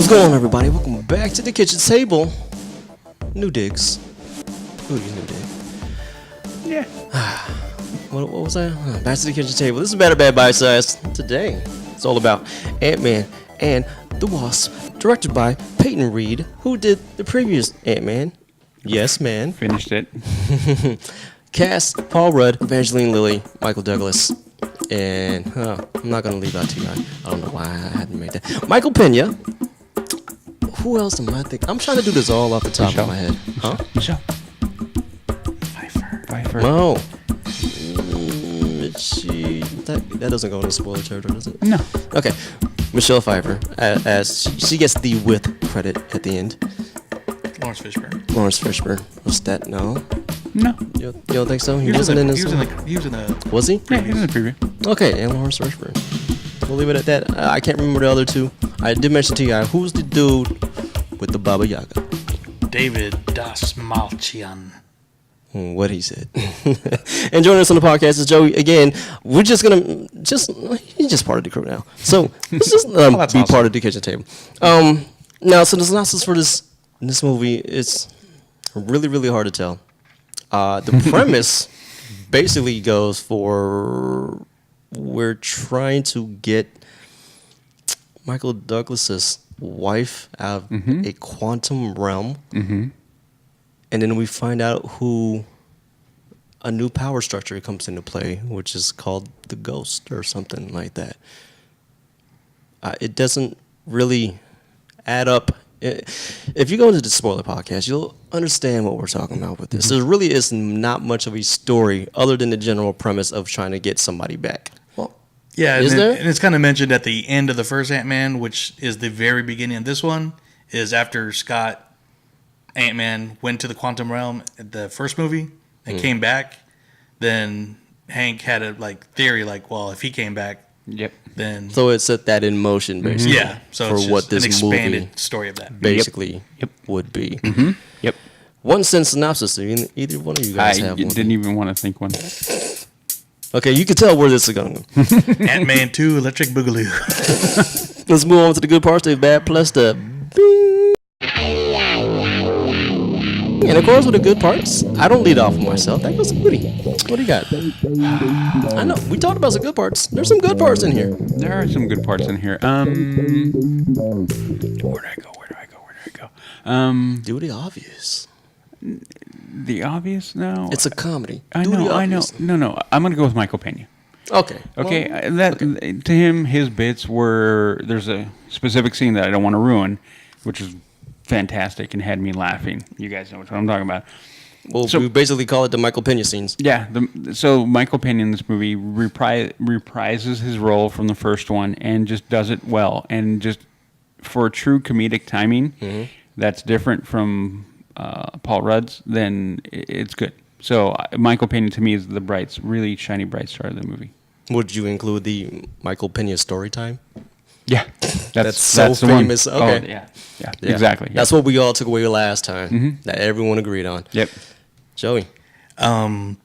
What's going on, everybody? Welcome back to the kitchen table. New digs. Ooh, new dig. Yeah. What was that? Back to the kitchen table. This is Better Bad Bite Size. Today, it's all about Ant-Man and the Wasp, directed by Peyton Reed, who did the previous Ant-Man. Yes, man. Finished it. Cast: Paul Rudd, Evangeline Lilly, Michael Douglas, and I'm not gonna leave out to you guys. I don't know why I hadn't made that. Michael Pena. Who else am I thinking? I'm trying to do this all off the top of my head. Huh? Michelle. Pfeiffer. No. That doesn't go in the spoiler territory, does it? No. Okay. Michelle Pfeiffer, as she gets the with credit at the end. Lawrence Fishburne. Lawrence Fishburne. Was that? No. No. You don't think so? He was in the. Was he? Yeah, he was in the preview. Okay, and Lawrence Fishburne. We'll leave it at that. I can't remember the other two. I did mention to you guys, who's the dude with the Baba Yaga? David Dastmalchian. What he said. And joining us on the podcast is Joey again. We're just gonna he's just part of the crew now. So let's just be awesome. part of the kitchen table. Now, so the synopsis for this movie is really, really hard to tell. The premise basically goes for we're trying to get Michael Douglas's wife out of a quantum realm. Mm-hmm. And then we find out who a new power structure comes into play, which is called the Ghost or something like that. It doesn't really add up. If you go into the spoiler podcast, you'll understand what we're talking about with this. There really is not much of a story other than the general premise of trying to get somebody back. Well, yeah, and it's kind of mentioned at the end of the first Ant-Man, which is the very beginning of this one, is after Ant-Man went to the quantum realm at the first movie and came back. Then Hank had a theory, well, if he came back, then So it set that in motion, basically. Yeah, so for it's just what this an expanded movie story of that. basically would be. Yep. One sentence synopsis. Either one of you guys I have one. didn't even want to think one. Okay, you can tell where this is going. Ant-Man 2, Electric Boogaloo. Let's move on to the good parts, the bad plus the bing. And of course, with the good parts, I don't lead off with myself. That goes to Woody. What do you got? I know we talked about some good parts. There's some good parts in here. There are some good parts in here. Where do I go? Do the obvious. The obvious? No. It's a comedy. I know. No. I'm going to go with Michael Pena. Okay. Okay, to him, his bits were, there's a specific scene that I don't want to ruin, which is fantastic and had me laughing. You guys know what I'm talking about. Well, we basically call it the Michael Pena scenes. Yeah, so Michael Pena in this movie reprises his role from the first one and just does it well. And just for true comedic timing, that's different from Paul Rudd's, then it's good. So Michael Pena to me is the really shiny bright star of the movie. Would you include the Michael Pena story time? Yeah, that's so famous. Okay. Oh, yeah, exactly. Yeah. That's what we all took away last time. That everyone agreed on. Yep. Joey. I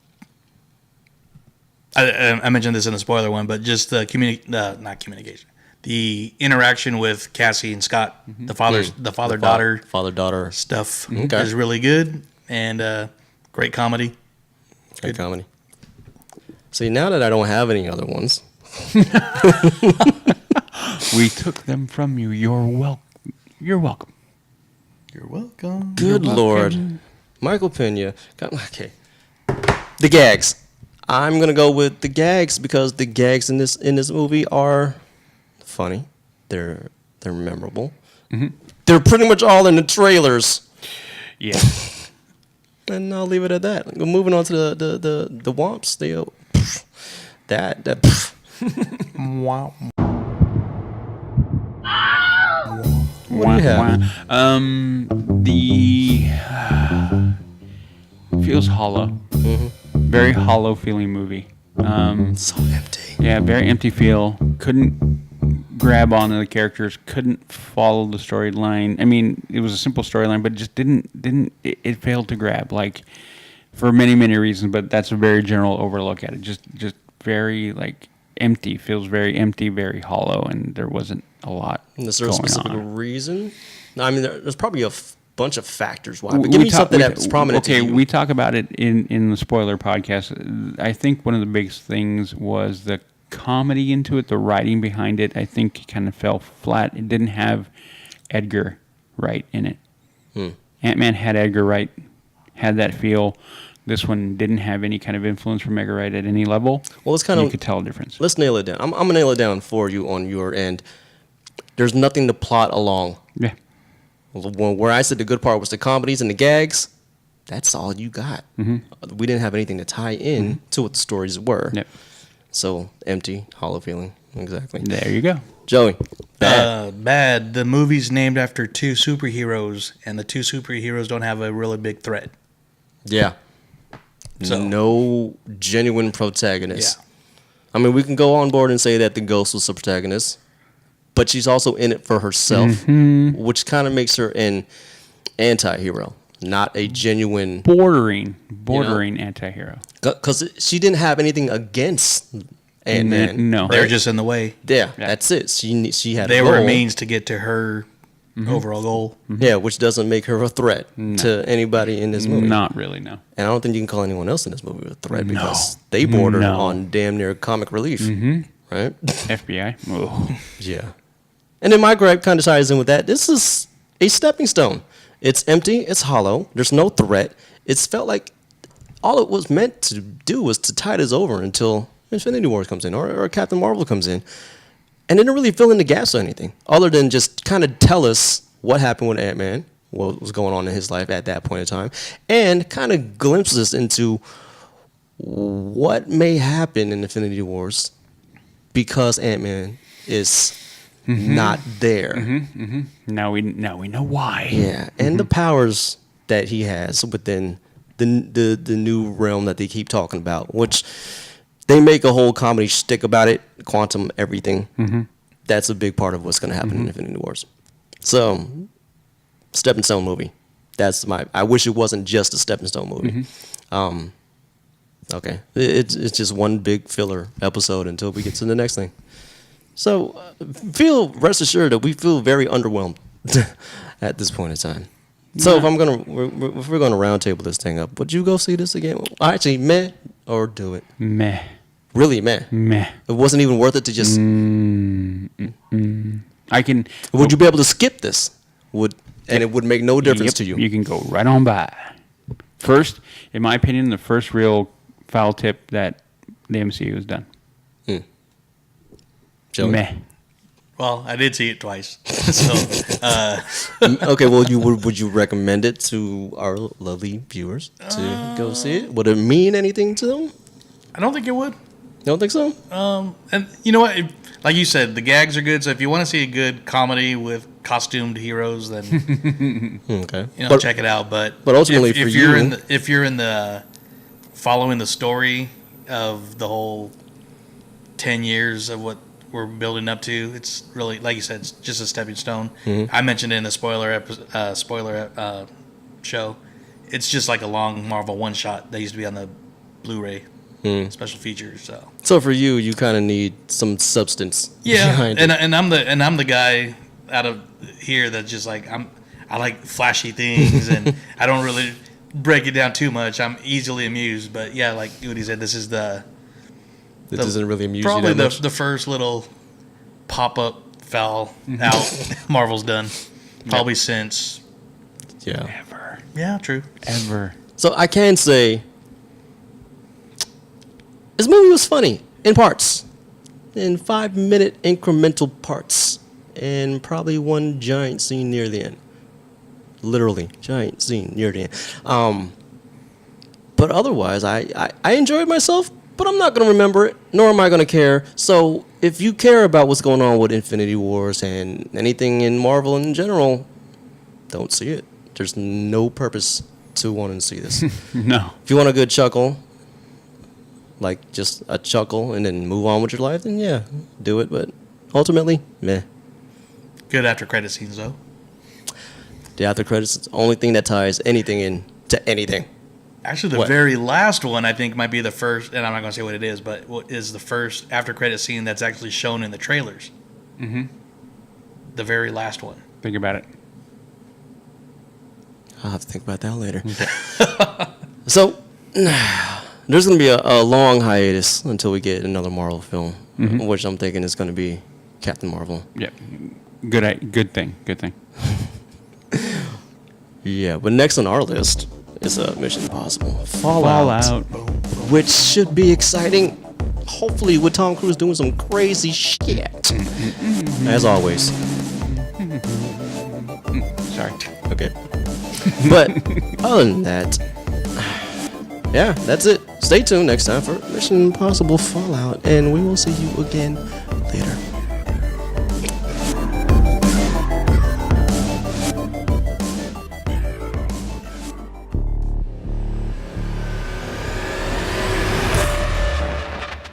mentioned this in the spoiler one, but just the not communication, the interaction with Cassie and Scott, the father-daughter stuff is really good and great comedy. Great comedy. See, now that I don't have any other ones. We took them from you. You're welcome. You're welcome. Good Lord. Michael Pena. Okay. The gags. I'm going to go with the gags because the gags in this movie are funny. They're memorable. They're pretty much all in the trailers. Yeah. And I'll leave it at that. Moving on to the womps. Wow. What do you have? Feels hollow. Very hollow feeling movie. So empty. Yeah, very empty feel. Couldn't grab onto the characters. Couldn't follow the storyline. I mean, it was a simple storyline, but it just didn't. It failed to grab. For many reasons, but that's a very general overlook at it. Just very empty. Feels very empty, very hollow, and there wasn't a lot Is there a going specific on. reason? No, I mean, there's probably a bunch of factors why. But give me something that's prominent to you. We talk about it in the spoiler podcast. I think one of the biggest things was the comedy into it, the writing behind it. I think it kind of fell flat. It didn't have Edgar Wright in it. Ant-Man had Edgar Wright, had that feel. This one didn't have any kind of influence from Edgar Wright at any level. Well, it's kind you of, could tell a difference. Let's nail it down. I'm gonna nail it down for you on your end. There's nothing to plot along. Yeah. Where I said the good part was the comedies and the gags, that's all you got. We didn't have anything to tie in to what the stories were. Yep. So empty, hollow feeling. Exactly. There you go. Joey, bad. Bad. The movie's named after two superheroes, and the two superheroes don't have a really big threat. Yeah. So, no genuine protagonist. Yeah. I mean, we can go on board and say that the ghost was the protagonist, but she's also in it for herself, which kind of makes her an anti-hero, not a genuine... Bordering anti-hero. Because she didn't have anything against Ant-Man. No. They're just in the way. Yeah, that's it. She had They a were a goal. means to get to her overall goal. Yeah, which doesn't make her a threat to anybody in this movie. Not really, no. And I don't think you can call anyone else in this movie a threat because they border on damn near comic relief. Right? FBI. Oh. Yeah. And then my gripe kind of ties in with that. This is a stepping stone. It's empty. It's hollow. There's no threat. It's felt like all it was meant to do was to tide us over until Infinity Wars comes in or Captain Marvel comes in. And didn't really fill in the gaps or anything other than just kind of tell us what happened with Ant-Man, what was going on in his life at that point in time, and kind of glimpses us into what may happen in Infinity Wars because Ant-Man is not there. Now we know why. Yeah, and the powers that he has within the new realm that they keep talking about, which they make a whole comedy shtick about it, quantum everything. That's a big part of what's going to happen in Infinity Wars. So, stepping stone movie. That's I wish it wasn't just a stepping stone movie. Okay, it's just one big filler episode until we get to the next thing. So, rest assured that we feel very underwhelmed at this point in time. So if we're gonna round table this thing up, would you go see this again? Actually, meh or do it? Meh. Really, meh. Meh. It wasn't even worth it to just. I can. Would you be able to skip this? And it would make no difference to you. You can go right on by. First, in my opinion, the first real foul tip that the MCU has done. Joey? Meh. Well, I did see it twice. So, Okay, well, would you recommend it to our lovely viewers to go see it? Would it mean anything to them? I don't think it would. You don't think so? And you know what? Like you said, the gags are good. So if you want to see a good comedy with costumed heroes, then Okay. check it out. But ultimately, if you're in the following the story of the whole 10 years of what we're building up to, it's really, like you said, it's just a stepping stone. I mentioned it in the spoiler show. It's just like a long Marvel one shot that used to be on the Blu-ray special features. So for you, you kind of need some substance. Behind and I'm the guy out of here that's just like I like flashy things and I don't really break it down too much. I'm easily amused, but yeah, like Udi said, this doesn't really amuse you probably that much. the first little pop-up foul out Marvel's done probably since Ever. yeah, true. Ever. So I can say this movie was funny in parts, in 5-minute incremental parts, and probably one giant scene near the end. Literally, giant scene near the end. But otherwise, I enjoyed myself, but I'm not going to remember it, nor am I going to care. So if you care about what's going on with Infinity Wars and anything in Marvel in general, don't see it. There's no purpose to wanting to see this. No. If you want a good chuckle, like just a chuckle and then move on with your life, then yeah, do it. But ultimately, meh. Good after credit scenes though. The after credits is the only thing that ties anything in to anything. Actually, the very last one I think might be the first, and I'm not going to say what it is, but what is the first after credit scene that's actually shown in the trailers. Mm-hmm. The very last one. Think about it. I'll have to think about that later. So, there's going to be a long hiatus until we get another Marvel film, which I'm thinking is going to be Captain Marvel. Yeah. Good thing. Yeah, but next on our list is Mission Impossible Fallout, which should be exciting. Hopefully, with Tom Cruise doing some crazy shit, as always. Sorry. Okay. But other than that, yeah, that's it. Stay tuned next time for Mission Impossible Fallout, and we will see you again later.